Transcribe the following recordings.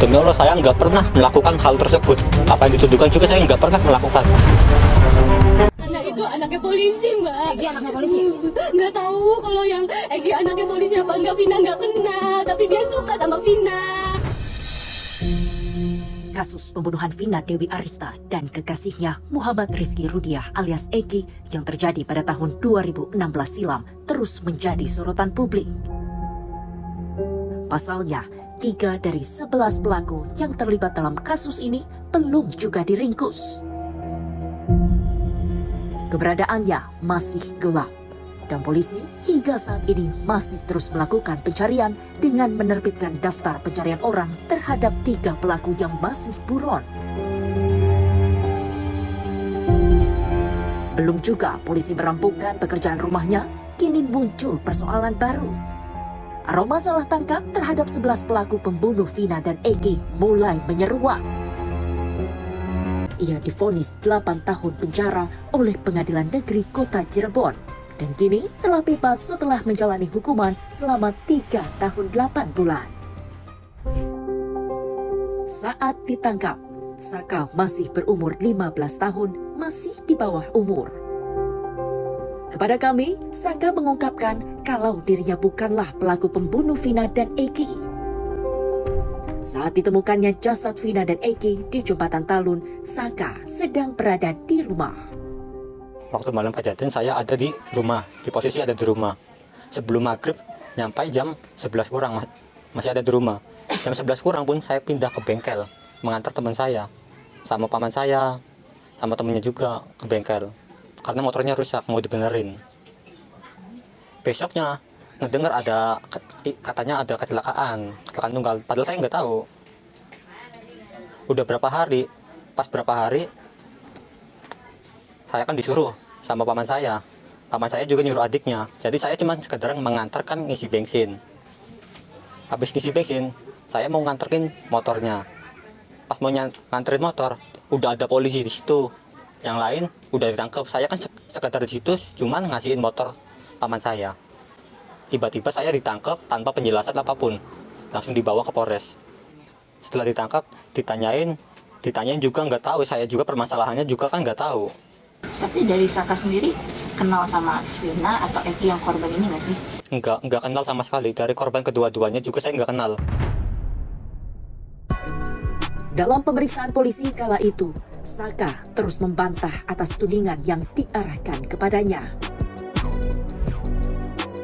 Demi Allah saya nggak pernah melakukan hal tersebut. Apa yang dituduhkan juga saya nggak pernah melakukan. Karena itu anaknya polisi, Mbak. Dia anaknya polisi? Nggak tahu kalau yang Egi anaknya polisi apa enggak, Vina nggak kenal. Tapi dia suka sama Vina. Kasus pembunuhan Vina Dewi Arista dan kekasihnya Muhammad Rizky Rudiah alias Egi yang terjadi pada tahun 2016 silam terus menjadi sorotan publik. Pasalnya, 3 dari 11 pelaku yang terlibat dalam kasus ini belum juga diringkus. Keberadaannya masih gelap, dan polisi hingga saat ini masih terus melakukan pencarian dengan menerbitkan daftar pencarian orang terhadap 3 pelaku yang masih buron. Belum juga polisi merampungkan pekerjaan rumahnya, kini muncul persoalan baru. Aroma salah tangkap terhadap 11 pelaku pembunuh Vina dan Egi mulai menyeruak. Ia divonis 8 tahun penjara oleh Pengadilan Negeri Kota Cirebon dan kini telah bebas setelah menjalani hukuman selama 3 tahun 8 bulan. Saat ditangkap, Saka masih berumur 15 tahun, masih di bawah umur. Kepada kami, Saka mengungkapkan kalau dirinya bukanlah pelaku pembunuh Vina dan Egi. Saat ditemukannya jasad Vina dan Egi di Jembatan Talun, Saka sedang berada di rumah. Waktu malam kejadian saya ada di rumah, di posisi ada di rumah. Sebelum maghrib, nyampai jam 11 kurang masih ada di rumah. Jam 11 kurang pun saya pindah ke bengkel, mengantar teman saya, sama paman saya, sama temennya juga ke bengkel. Karena motornya rusak, mau dibenerin. Besoknya ngedengar katanya ada kecelakaan tunggal. Padahal saya nggak tahu. Udah berapa hari, pas berapa hari, saya kan disuruh sama paman saya. Paman saya juga nyuruh adiknya. Jadi saya cuma sekedar mengantarkan ngisi bensin. Habis ngisi bensin, saya mau nganterin motornya. Pas mau nganterin motor, udah ada polisi di situ. Yang lain udah ditangkap. Saya kan sekedar di situ cuman ngasihin motor paman saya. Tiba-tiba saya ditangkap tanpa penjelasan apapun. Langsung dibawa ke Polres. Setelah ditangkap, ditanyain juga nggak tahu. Saya juga permasalahannya juga kan nggak tahu. Tapi dari Saka sendiri kenal sama Vina atau Egi yang korban ini nggak sih? Nggak kenal sama sekali. Dari korban kedua-duanya juga saya nggak kenal. Dalam pemeriksaan polisi kala itu, Saka terus membantah atas tudingan yang diarahkan kepadanya.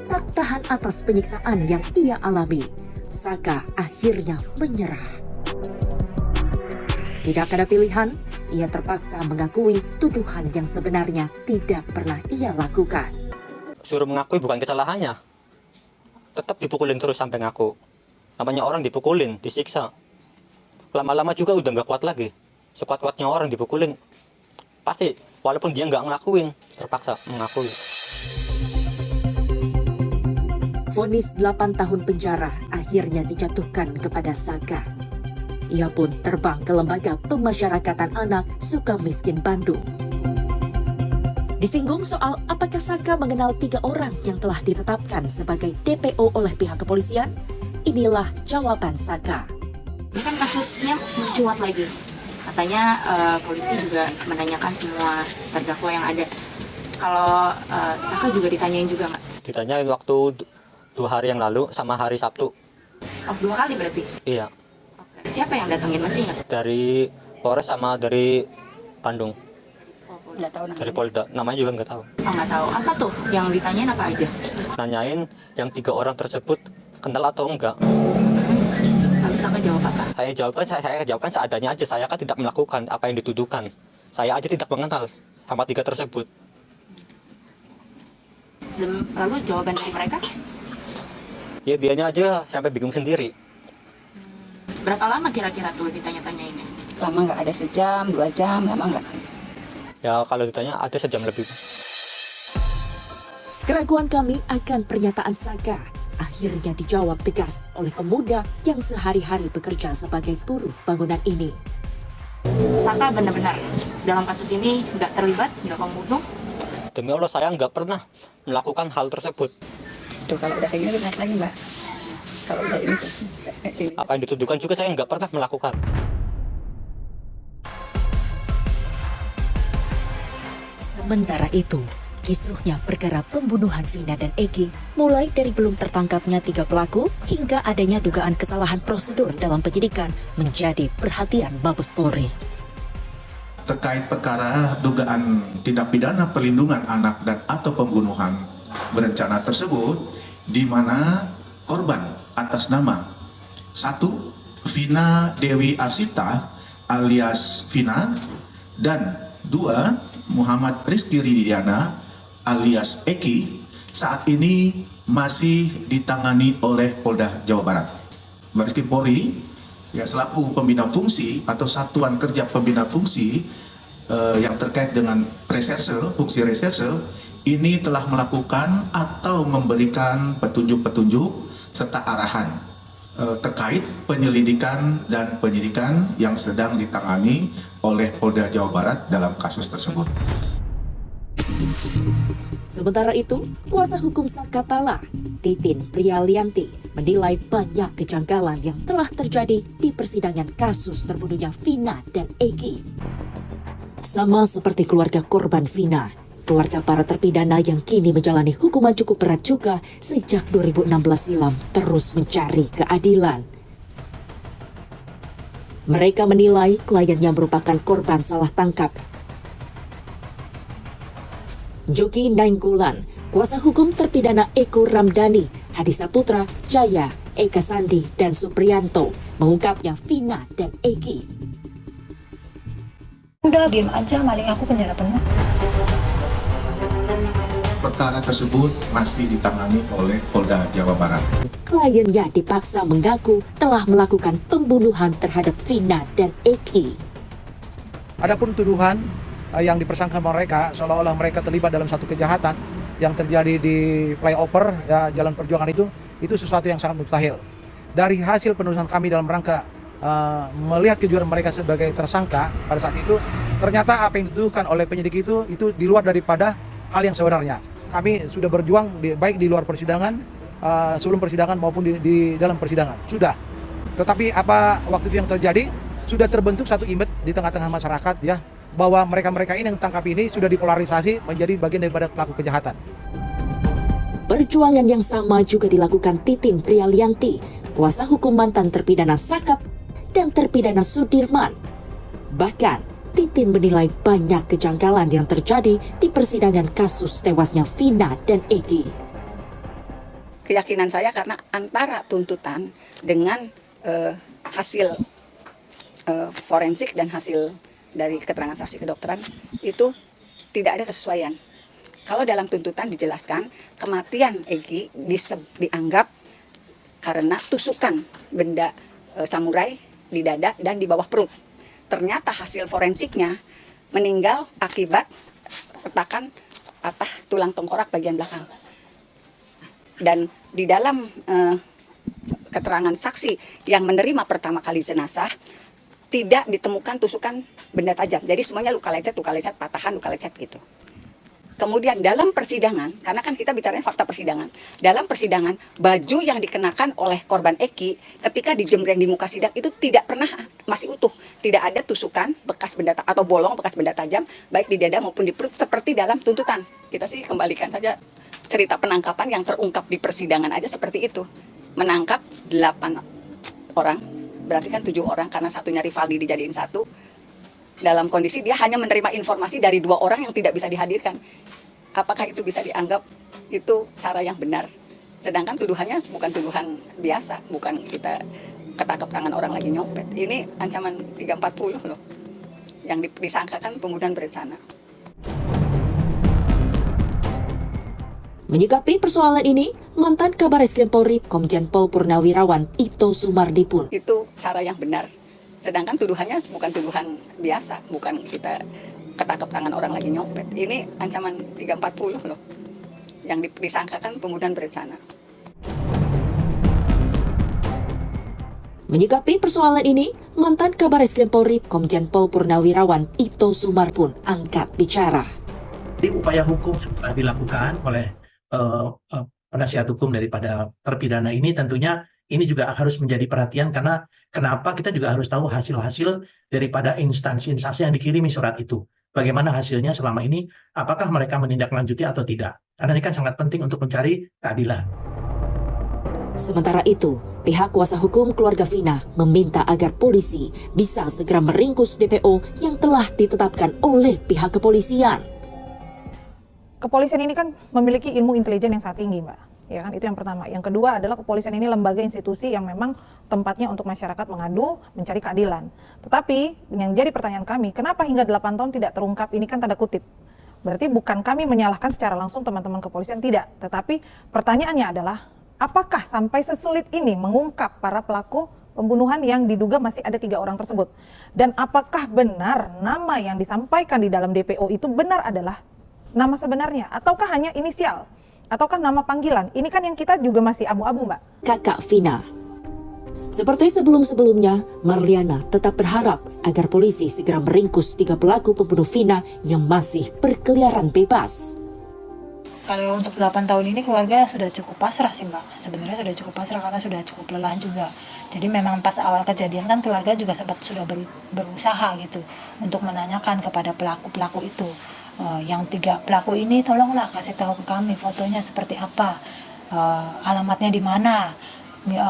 Tak tahan atas penyiksaan yang ia alami, Saka akhirnya menyerah. Tidak ada pilihan, ia terpaksa mengakui tuduhan yang sebenarnya tidak pernah ia lakukan. Suruh mengakui bukan kesalahannya. Tetap dipukulin terus sampai ngaku. Namanya orang dipukulin, disiksa. Lama-lama juga udah nggak kuat lagi. Sekuat-kuatnya orang dipukulin, pasti walaupun dia nggak ngelakuin, terpaksa mengakui. Vonis 8 tahun penjara akhirnya dijatuhkan kepada Saka. Ia pun terbang ke Lembaga Pemasyarakatan Anak Sukamiskin Bandung. Disinggung soal apakah Saka mengenal 3 orang yang telah ditetapkan sebagai DPO oleh pihak kepolisian, inilah jawaban Saka. Ini kan kasusnya mencuat lagi. Katanya polisi juga menanyakan semua terdakwa yang ada. Kalau Saka juga ditanyain juga nggak? Ditanyain waktu 2 hari yang lalu sama hari Sabtu. Oh, 2 kali berarti? Iya. Oke. Siapa yang datengin, masih ingat? Dari Polres sama dari Bandung. Nggak tahu namanya. Dari Polda. Namanya juga nggak tahu. Oh, nggak tahu. Apa tuh yang ditanyain apa aja? Nanyain yang 3 orang tersebut kenal atau enggak. Lalu Saka jawab apa? Saya jawabkan seadanya aja. Saya kan tidak melakukan apa yang dituduhkan. Saya aja tidak mengenal sama 3 tersebut. Dan lalu jawaban dari mereka? Ya dianya aja sampai bingung sendiri. Berapa lama kira-kira tuh ditanya-tanyainnya? Lama nggak, ada sejam, 2 jam, lama nggak? Ya kalau ditanya ada sejam lebih. Keraguan kami akan pernyataan Saka akhirnya dijawab tegas oleh pemuda yang sehari-hari bekerja sebagai buruh bangunan ini. Saka benar-benar dalam kasus ini nggak terlibat, nggak membunuh. Demi Allah saya nggak pernah melakukan hal tersebut. Tuh kalau udah kayak gini naik lagi mbak. Kalau udah ini tuh. Ini. Apa yang dituduhkan juga saya nggak pernah melakukan. Sementara itu, kisruhnya perkara pembunuhan Vina dan Egi mulai dari belum tertangkapnya 3 pelaku hingga adanya dugaan kesalahan prosedur dalam penyidikan menjadi perhatian Mabes Polri. Terkait perkara dugaan tindak pidana perlindungan anak dan atau pembunuhan berencana tersebut, di mana korban atas nama 1. Vina Dewi Arsita alias Vina, dan 2. Muhammad Rizky Ridiana alias Eki saat ini masih ditangani oleh Polda Jawa Barat. Baris Krim Polri ya, selaku pembina fungsi atau satuan kerja pembina fungsi yang terkait dengan reserse, fungsi reserse ini telah melakukan atau memberikan petunjuk-petunjuk serta arahan terkait penyelidikan dan penyidikan yang sedang ditangani oleh Polda Jawa Barat dalam kasus tersebut. Sementara itu, kuasa hukum Sakatala, Titin Prialianti, menilai banyak kejanggalan yang telah terjadi di persidangan kasus terbunuhnya Vina dan Egi. Sama seperti keluarga korban Vina, keluarga para terpidana yang kini menjalani hukuman cukup berat juga sejak 2016 silam terus mencari keadilan. Mereka menilai kliennya merupakan korban salah tangkap. Joki Nainggolan, kuasa hukum terpidana Eko Ramdhani, Hadi Saputra, Jaya, Eka Sandi, dan Supriyanto, mengungkapnya Vina dan Egi. Udah diam aja, maling aku penjara penuh. Perkara tersebut masih ditangani oleh Polda Jawa Barat. Kliennya dipaksa mengaku telah melakukan pembunuhan terhadap Vina dan Eki. Adapun tuduhan yang dipersangkakan mereka seolah-olah mereka terlibat dalam satu kejahatan yang terjadi di flyover ya, Jalan Perjuangan itu sesuatu yang sangat mustahil. Dari hasil penelusuran kami dalam rangka melihat kejuaraan mereka sebagai tersangka pada saat itu, ternyata apa yang dituduhkan oleh penyidik itu di luar daripada hal yang sebenarnya. Kami sudah berjuang baik di luar persidangan, sebelum persidangan maupun di dalam persidangan. Sudah. Tetapi apa waktu itu yang terjadi, sudah terbentuk satu image di tengah-tengah masyarakat ya, bahwa mereka-mereka ini yang tangkap ini sudah dipolarisasi menjadi bagian daripada pelaku kejahatan. Perjuangan yang sama juga dilakukan Titin Prialianti, kuasa hukum mantan terpidana Sakap dan terpidana Sudirman. Bahkan, Titin menilai banyak kejanggalan yang terjadi di persidangan kasus tewasnya Vina dan Egi. Keyakinan saya karena antara tuntutan dengan hasil forensik dan hasil dari keterangan saksi kedokteran itu tidak ada kesesuaian. Kalau dalam tuntutan dijelaskan kematian Egi dianggap karena tusukan benda samurai di dada dan di bawah perut. Ternyata hasil forensiknya meninggal akibat retakan patah tulang tengkorak bagian belakang. Dan di dalam keterangan saksi yang menerima pertama kali jenazah tidak ditemukan tusukan benda tajam. Jadi semuanya luka lecet, patahan, luka lecet gitu. Kemudian dalam persidangan, karena kan kita bicaranya fakta persidangan. Dalam persidangan, baju yang dikenakan oleh korban Eki ketika dijembreng di muka sidang itu tidak pernah masih utuh. Tidak ada tusukan bekas benda atau bolong bekas benda tajam baik di dada maupun di perut seperti dalam tuntutan. Kita sih kembalikan saja cerita penangkapan yang terungkap di persidangan aja seperti itu. Menangkap 8 orang, berarti kan 7 orang karena satunya Rivaldi dijadiin 1. Dalam kondisi dia hanya menerima informasi dari 2 orang yang tidak bisa dihadirkan. Apakah itu bisa dianggap itu cara yang benar? Sedangkan tuduhannya bukan tuduhan biasa, bukan kita ketangkep tangan orang lagi nyopet. Ini ancaman 340 loh. Yang disangkakan pembunuhan berencana. Menyikapi persoalan ini, mantan Kabareskrim Polri Komjen Pol Purnawirawan Ito Sumardi pun Itu cara yang benar. Sedangkan tuduhannya bukan tuduhan biasa, bukan kita ketangkep tangan orang lagi nyopet. Ini ancaman 340 loh. Yang disangkakan pembunuhan berencana. Menyikapi persoalan ini, mantan Kabareskrim Polri Komjen Pol Purnawirawan Ito Sumar pun angkat bicara. Jadi upaya hukum telah dilakukan oleh penasihat hukum daripada terpidana ini tentunya Ini juga harus menjadi perhatian karena kenapa kita juga harus tahu hasil-hasil daripada instansi-instansi yang dikirimi surat itu. Bagaimana hasilnya selama ini, apakah mereka menindaklanjuti atau tidak. Karena ini kan sangat penting untuk mencari keadilan. Sementara itu, pihak kuasa hukum keluarga Vina meminta agar polisi bisa segera meringkus DPO yang telah ditetapkan oleh pihak kepolisian. Kepolisian ini kan memiliki ilmu intelijen yang sangat tinggi, Mbak. Ya kan, itu yang pertama. Yang kedua adalah kepolisian ini lembaga institusi yang memang tempatnya untuk masyarakat mengadu, mencari keadilan. Tetapi yang jadi pertanyaan kami, kenapa hingga 8 tahun tidak terungkap? Ini kan tanda kutip. Berarti bukan kami menyalahkan secara langsung teman-teman kepolisian, tidak. Tetapi pertanyaannya adalah, apakah sampai sesulit ini mengungkap para pelaku pembunuhan yang diduga masih ada 3 orang tersebut? Dan apakah benar nama yang disampaikan di dalam DPO itu benar adalah nama sebenarnya? Ataukah hanya inisial? Ataukah nama panggilan? Ini kan yang kita juga masih abu-abu, Mbak. Kakak Vina. Seperti sebelum-sebelumnya, Marliana tetap berharap agar polisi segera meringkus 3 pelaku pembunuh Vina yang masih berkeliaran bebas. Kalau untuk 8 tahun ini keluarga sudah cukup pasrah sih, Mbak. Sebenarnya sudah cukup pasrah karena sudah cukup lelah juga. Jadi memang pas awal kejadian kan keluarga juga sempat sudah berusaha gitu untuk menanyakan kepada pelaku-pelaku itu. Yang 3 pelaku ini tolonglah kasih tahu ke kami fotonya seperti apa, alamatnya di mana,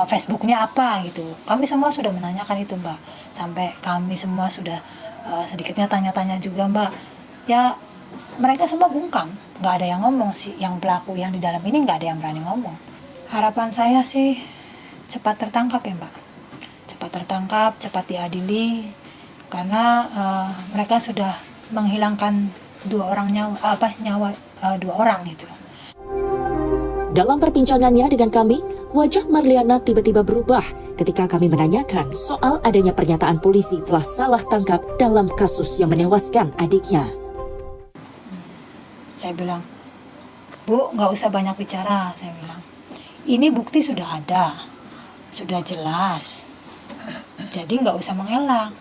Facebooknya apa gitu. Kami semua sudah menanyakan itu, Mbak. Sampai kami semua sudah sedikitnya tanya-tanya juga, Mbak. Ya mereka semua bungkam, nggak ada yang ngomong sih. Yang pelaku yang di dalam ini nggak ada yang berani ngomong. Harapan saya sih cepat tertangkap ya, Mbak. Cepat tertangkap, cepat diadili, karena mereka sudah menghilangkan 2 orang gitu. Dalam perbincangannya dengan kami, wajah Marliana tiba-tiba berubah ketika kami menanyakan soal adanya pernyataan polisi telah salah tangkap dalam kasus yang menewaskan adiknya. Saya bilang, Bu, nggak usah banyak bicara, saya bilang. Ini bukti sudah ada, sudah jelas. Jadi nggak usah mengelak.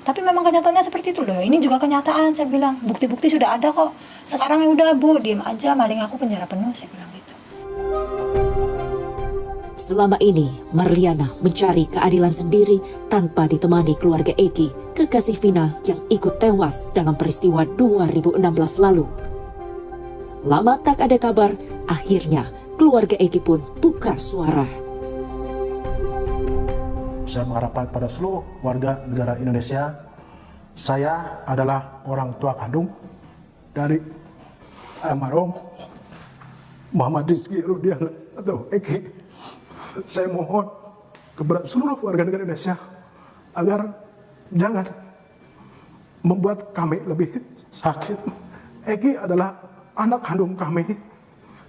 Tapi memang kenyataannya seperti itu loh. Ini juga kenyataan, saya bilang. Bukti-bukti sudah ada kok. Sekarang ya udah, Bu, diam aja, maling aku penjara penuh, saya bilang gitu. Selama ini, Marliana mencari keadilan sendiri tanpa ditemani keluarga Eki, kekasih Vina yang ikut tewas dalam peristiwa 2016 lalu. Lama tak ada kabar, akhirnya keluarga Eki pun buka suara. Saya mengharapkan pada seluruh warga negara Indonesia, saya adalah orang tua kandung dari almarhum Muhammad Rizky Rudiana atau Eki. Saya mohon kepada seluruh warga negara Indonesia agar jangan membuat kami lebih sakit. Eki adalah anak kandung kami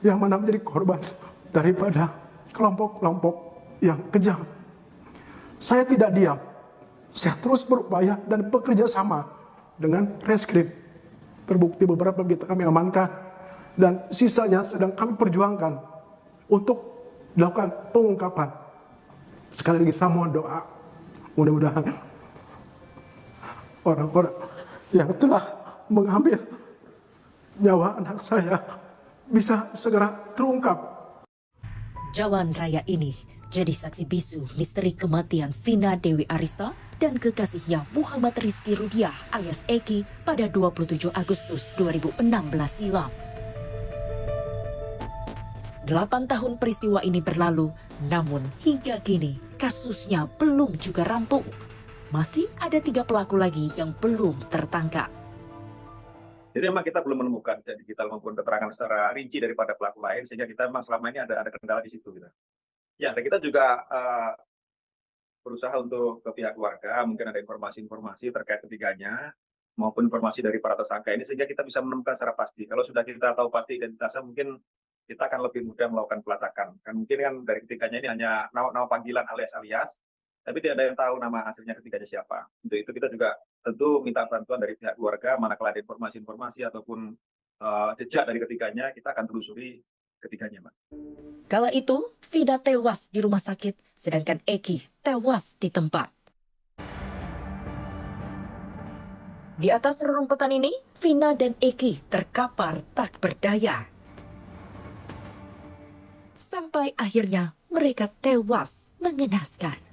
yang mana menjadi korban daripada kelompok-kelompok yang kejam. Saya tidak diam, saya terus berupaya dan bekerja sama dengan reskrim. Terbukti beberapa kita kami amankan dan sisanya sedang kami perjuangkan untuk dilakukan pengungkapan. Sekali lagi saya mohon doa, mudah-mudahan orang-orang yang telah mengambil nyawa anak saya bisa segera terungkap. Jalan raya ini jadi saksi bisu misteri kematian Vina Dewi Arista dan kekasihnya Muhammad Rizky Rudiah alias Eki pada 27 Agustus 2016 silam. 8 tahun peristiwa ini berlalu, namun hingga kini kasusnya belum juga rampung. Masih ada 3 pelaku lagi yang belum tertangkap. Jadi memang kita belum menemukan digital maupun keterangan secara rinci daripada pelaku lain, sehingga kita memang selama ini ada kendala di situ. Gitu. Ya, dan kita juga berusaha untuk ke pihak keluarga, mungkin ada informasi-informasi terkait ketiganya, maupun informasi dari para tersangka ini, sehingga kita bisa menemukan secara pasti. Kalau sudah kita tahu pasti identitasnya, mungkin kita akan lebih mudah melakukan pelacakan. Kan mungkin kan dari ketiganya ini hanya nama panggilan alias-alias, tapi tidak ada yang tahu nama aslinya ketiganya siapa. Untuk itu kita juga tentu minta bantuan dari pihak keluarga, manakala ada informasi-informasi ataupun jejak dari ketiganya, kita akan telusuri ketiganya, Mbak. Kala itu, Vina tewas di rumah sakit, sedangkan Eki tewas di tempat. Di atas rerumputan ini, Vina dan Eki terkapar tak berdaya. Sampai akhirnya mereka tewas mengenaskan.